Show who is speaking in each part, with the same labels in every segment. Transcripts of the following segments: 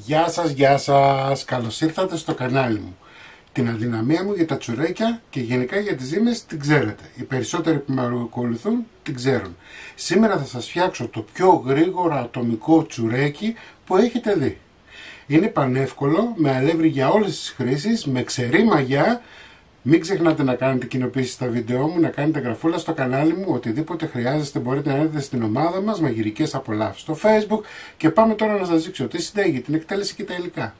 Speaker 1: Γεια σας, καλώς ήρθατε στο κανάλι μου. Την αδυναμία μου για τα τσουρέκια και γενικά για τις ζύμες την ξέρετε. Οι περισσότεροι που με ακολουθούν την ξέρουν. Σήμερα θα σας φτιάξω το πιο γρήγορο ατομικό τσουρέκι που έχετε δει. Είναι πανεύκολο, με αλεύρι για όλες τις χρήσεις, με ξερή μαγιά. Μην ξεχνάτε να κάνετε κοινοποίηση στα βίντεό μου, να κάνετε γραφούλα στο κανάλι μου, οτιδήποτε χρειάζεστε μπορείτε να έρθετε στην ομάδα μας, μαγειρικές απολαύσεις στο Facebook και πάμε τώρα να σας δείξω τι συνταγή, την εκτέλεση και τα υλικά.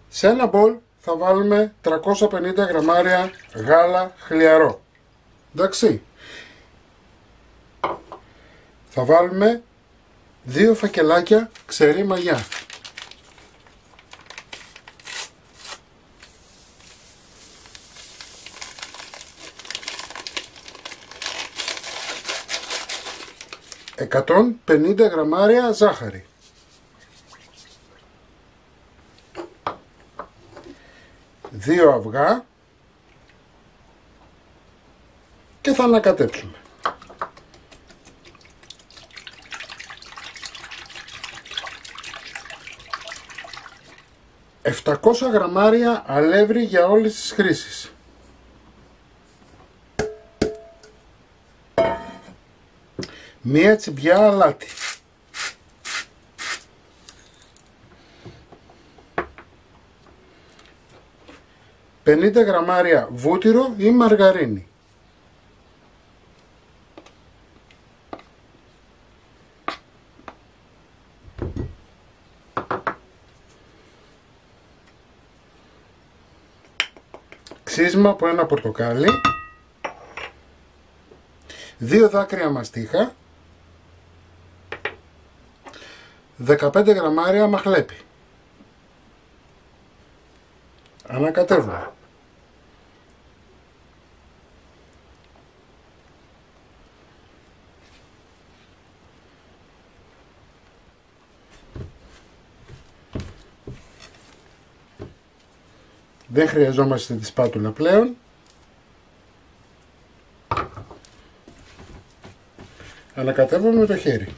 Speaker 1: Σε ένα μπολ θα βάλουμε 350 γραμμάρια γάλα χλιαρό. Εντάξει. Θα βάλουμε 2 φακελάκια ξερή μαγιά. ...150 γραμμάρια ζάχαρη. 2 αυγά και θα ανακατέψουμε. ...700 γραμμάρια αλεύρι για όλες τις χρήσεις. Μία τσιμπιά αλάτι. ...50 γραμμάρια βούτυρο ή μαργαρίνη. Ξύσμα από ένα πορτοκάλι. 2 δάκρυα μαστίχα. 15 γραμμάρια μαχλέπι. Ανακατεύουμε. Δεν χρειαζόμαστε τη σπάτουλα πλέον. Ανακατεύουμε με το χέρι.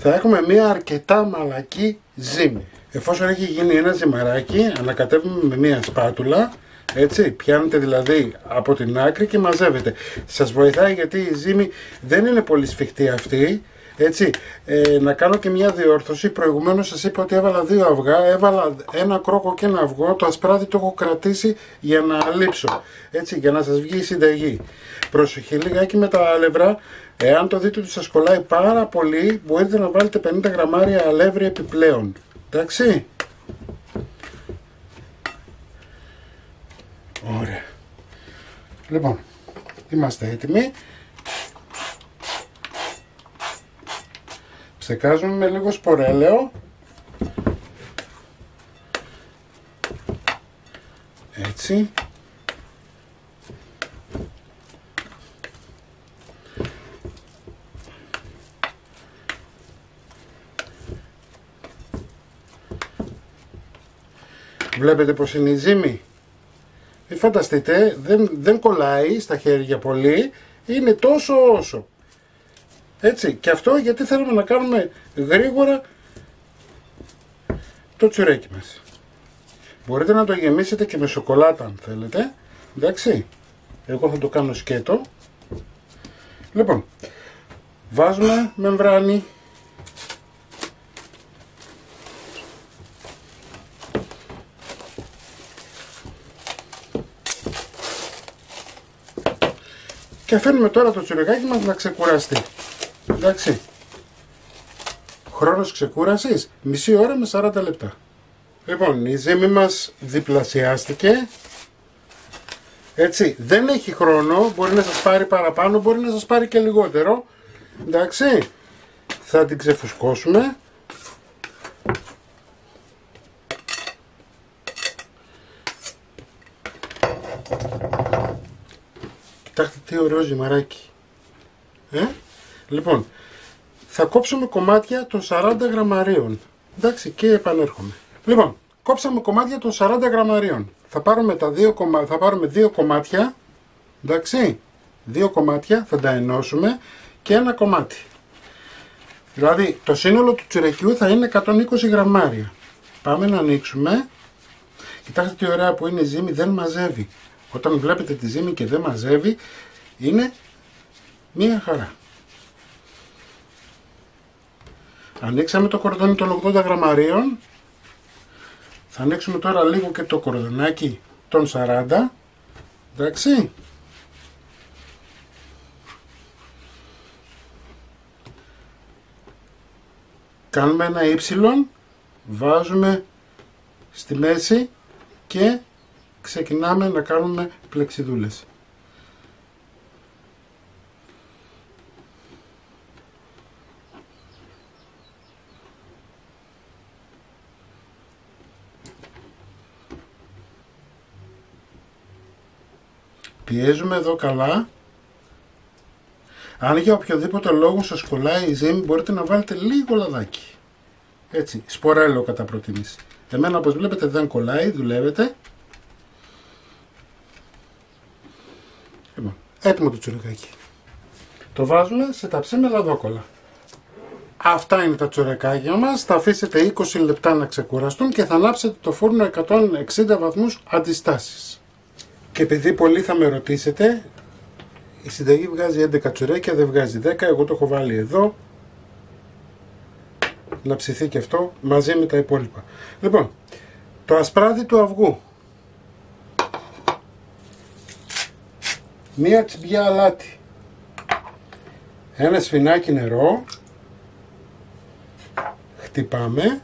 Speaker 1: Θα έχουμε μία αρκετά μαλακή ζύμη. Εφόσον έχει γίνει ένα ζυμαράκι, ανακατεύουμε με μία σπάτουλα. Έτσι, πιάνετε δηλαδή από την άκρη και μαζεύετε. Σας βοηθάει γιατί η ζύμη δεν είναι πολύ σφιχτή αυτή. Έτσι, να κάνω και μια διόρθωση. Προηγουμένως σας είπα ότι έβαλα 2 αυγά, έβαλα ένα κρόκο και ένα αυγό. Το ασπράδι το έχω κρατήσει για να λείψω. Έτσι, για να σας βγει η συνταγή. Προσοχή λιγάκι με τα αλευρά. Εάν το δείτε ότι σας κολλάει πάρα πολύ, μπορείτε να βάλετε 50 γραμμάρια αλεύρι επιπλέον. Εντάξει. Ωραία. Λοιπόν, είμαστε έτοιμοι. Ψεκάζουμε με λίγο σπορέλαιο. Έτσι. Βλέπετε πως είναι η ζύμη. Μην φανταστείτε, δεν κολλάει στα χέρια πολύ, είναι τόσο όσο. Έτσι, και αυτό γιατί θέλουμε να κάνουμε γρήγορα το τσουρέκι μας. Μπορείτε να το γεμίσετε και με σοκολάτα αν θέλετε, εντάξει. Εγώ θα το κάνω σκέτο. Λοιπόν, βάζουμε μεμβράνη. Και αφήνουμε τώρα το τσουρεκάκι μας να ξεκουραστεί. Εντάξει. Χρόνος ξεκούρασης μισή ώρα με 40 λεπτά. Λοιπόν, η ζύμη μας διπλασιάστηκε. Έτσι, δεν έχει χρόνο. Μπορεί να σας πάρει παραπάνω, μπορεί να σας πάρει και λιγότερο. Εντάξει. Θα την ξεφουσκώσουμε. Κοιτάξτε τι ωραίο ζυμαράκι. Λοιπόν, θα κόψουμε κομμάτια των 40 γραμμαρίων. Εντάξει, και επανέρχομαι. Λοιπόν, κόψαμε κομμάτια των 40 γραμμαρίων. θα πάρουμε δύο κομμάτια, εντάξει, δύο κομμάτια θα τα ενώσουμε και ένα κομμάτι. Δηλαδή το σύνολο του τσουρεκιού θα είναι 120 γραμμάρια. Πάμε να ανοίξουμε. Κοιτάξτε τι ωραία που είναι η ζύμη, δεν μαζεύει. Όταν βλέπετε τη ζύμη και δεν μαζεύει, είναι μία χαρά. Ανοίξαμε το κορδόνι των 80 γραμμαρίων. Θα ανοίξουμε τώρα λίγο και το κορδονάκι των 40. Εντάξει. Κάνουμε ένα ύψιλον, βάζουμε στη μέση και ξεκινάμε να κάνουμε πλεξιδούλες. Πιέζουμε εδώ καλά. Αν για οποιοδήποτε λόγο σας κολλάει η ζύμη, μπορείτε να βάλετε λίγο λαδάκι. Έτσι, σπορέλαιο κατά προτίμηση. Εμένα όπως βλέπετε δεν κολλάει, δουλεύετε. Λοιπόν, έτοιμο το τσουρεκάκι. Το βάζουμε σε ταψί με λαδόκολλα. Αυτά είναι τα τσουρεκάκια μας. Θα αφήσετε 20 λεπτά να ξεκουραστούν και θα ανάψετε το φούρνο 160 βαθμούς αντιστάσεις. Και επειδή πολλοί θα με ρωτήσετε, η συνταγή βγάζει 11 τσουρέκια, δεν βγάζει 10, εγώ το έχω βάλει εδώ. Να ψηθεί και αυτό μαζί με τα υπόλοιπα. Λοιπόν, το ασπράδι του αυγού. Μία τσιμπιά αλάτι. Ένα σφινάκι νερό. Χτυπάμε.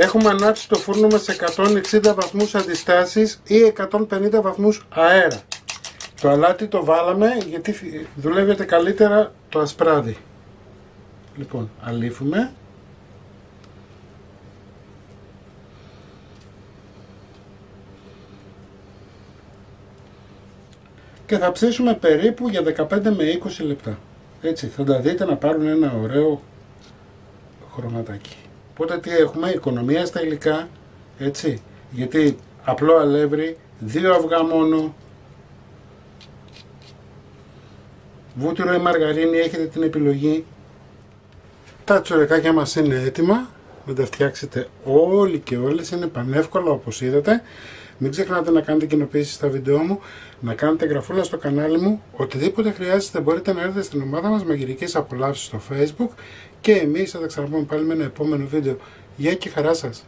Speaker 1: Έχουμε ανάψει το φούρνο μας σε 160 βαθμούς αντιστάσεις ή 150 βαθμούς αέρα. Το αλάτι το βάλαμε γιατί δουλεύεται καλύτερα το ασπράδι. Λοιπόν, αλείφουμε. Και θα ψήσουμε περίπου για 15 με 20 λεπτά. Έτσι, θα τα δείτε να πάρουν ένα ωραίο χρωματάκι. Οπότε τι έχουμε, οικονομία στα υλικά, έτσι, γιατί απλό αλεύρι, 2 αυγά μόνο, βούτυρο ή μαργαρίνη, έχετε την επιλογή. Τα τσουρεκάκια μας είναι έτοιμα, να τα φτιάξετε όλοι και όλες, είναι πανεύκολα όπως είδατε. Μην ξεχνάτε να κάνετε κοινοποίησεις στα βίντεό μου, να κάνετε εγγραφούλα στο κανάλι μου, οτιδήποτε χρειάζεστε μπορείτε να έρθετε στην ομάδα μας Μαγειρικές Απολαύσεις στο Facebook και εμείς θα τα ξαναπούμε πάλι με ένα επόμενο βίντεο. Γεια και χαρά σας!